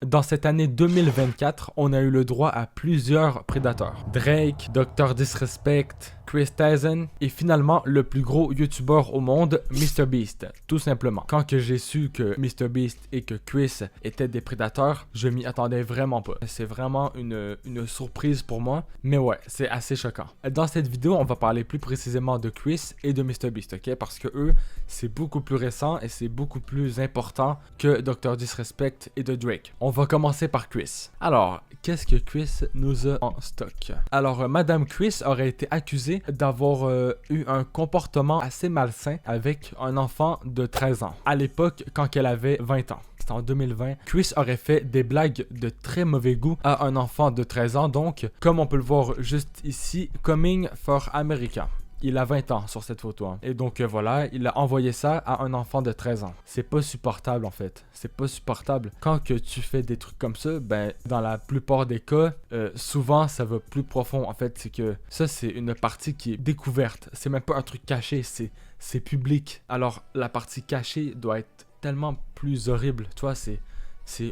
Dans cette année 2024, on a eu le droit à plusieurs prédateurs. Drake, Dr. Disrespect, Chris Tyson et finalement le plus gros YouTuber au monde, MrBeast, tout simplement. Quand que j'ai su que MrBeast et que Chris étaient des prédateurs, je m'y attendais vraiment pas. C'est vraiment une surprise pour moi, mais ouais, c'est assez choquant. Dans cette vidéo, on va parler plus précisément de Chris et de MrBeast, ok? Parce que eux, c'est beaucoup plus récent et c'est beaucoup plus important que Dr. Disrespect et de Drake. On va commencer par Chris. Alors, qu'est-ce que Chris nous a en stock? Alors, Madame Chris aurait été accusée d'avoir eu un comportement assez malsain avec un enfant de 13 ans. À l'époque, quand elle avait 20 ans. C'était en 2020. Chris aurait fait des blagues de très mauvais goût à un enfant de 13 ans. Donc, comme on peut le voir juste ici, Coming for America. Il a 20 ans sur cette photo. Hein. Et donc voilà, il a envoyé ça à un enfant de 13 ans. C'est pas supportable en fait. C'est pas supportable. Quand que tu fais des trucs comme ça, ben dans la plupart des cas, souvent ça va plus profond. En fait, c'est que ça c'est une partie qui est découverte. C'est même pas un truc caché, c'est public. Alors la partie cachée doit être tellement plus horrible. Tu vois, c'est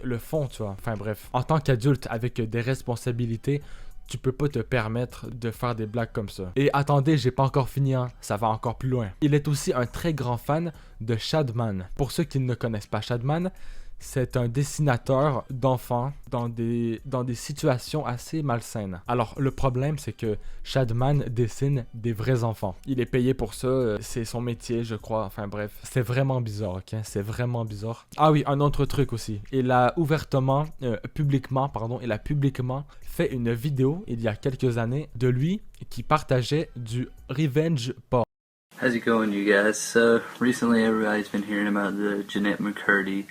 le fond, tu vois. Enfin bref. En tant qu'adulte avec des responsabilités, tu peux pas te permettre de faire des blagues comme ça. Et attendez, j'ai pas encore fini, hein. Ça va encore plus loin. Il est aussi un très grand fan de Shadman. Pour ceux qui ne connaissent pas Shadman, c'est un dessinateur d'enfants dans des situations assez malsaines. Alors, le problème, c'est que Shadman dessine des vrais enfants. Il est payé pour ça, c'est son métier, je crois. Enfin bref, c'est vraiment bizarre, ok? C'est vraiment bizarre. Ah oui, un autre truc aussi. Il a publiquement fait une vidéo, il y a quelques années, de lui qui partageait du revenge porn. How's it going, you guys? So, recently everybody's been hearing about the Jeanette McCurdy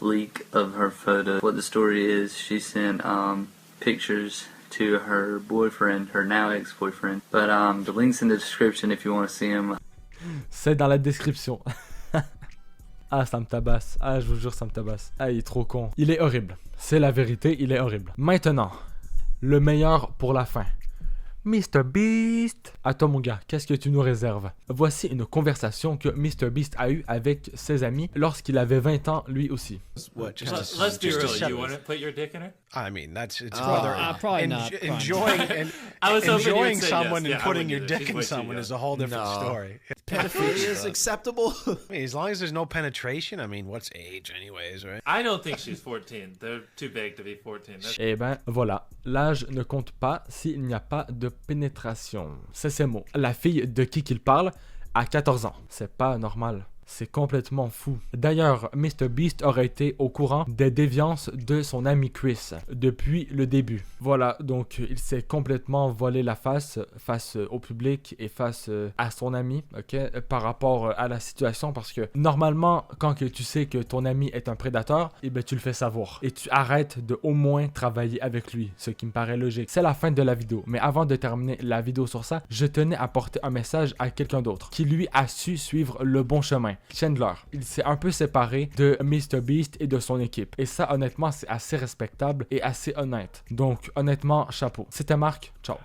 leak of her photo. What the story is, she sent pictures to her boyfriend, her now ex-boyfriend. But the link's in the description if you want to see him. C'est dans la description. Ah, ça me tabasse. Ah, je vous jure, ça me tabasse. Ah, il est trop con. Il est horrible. C'est la vérité, il est horrible. Maintenant, le meilleur pour la fin. MrBeast. À toi mon gars, qu'est-ce que tu nous réserves? Voici une conversation que MrBeast a eue avec ses amis lorsqu'il avait 20 ans lui aussi. What, Let's be real. You want to put your dick in her? I mean, it's probably not. I was hoping you would enjoying say someone yes. and Yeah, I putting wouldn't your either. dick She's in way too someone young. is a whole different No. story. Pedophilia is acceptable. I mean, as long as there's no penetration, I mean, what's age anyways, right? I don't think she's 14. They're too big to be 14. Eh ben voilà, l'âge ne compte pas s'il n'y a pas de pénétration. C'est ces mots. La fille de qui qu'il parle a 14 ans. C'est pas normal. C'est complètement fou. D'ailleurs, MrBeast aurait été au courant des déviances de son ami Chris depuis le début. Voilà, donc il s'est complètement volé la face au public et face à son ami, ok, par rapport à la situation, parce que normalement, quand que tu sais que ton ami est un prédateur, eh ben tu le fais savoir et tu arrêtes de au moins travailler avec lui, ce qui me paraît logique. C'est la fin de la vidéo, mais avant de terminer la vidéo sur ça, je tenais à porter un message à quelqu'un d'autre qui lui a su suivre le bon chemin. Chandler, il s'est un peu séparé de MrBeast et de son équipe. Et ça, honnêtement, c'est assez respectable et assez honnête. Donc, honnêtement, chapeau. C'était Marc, ciao.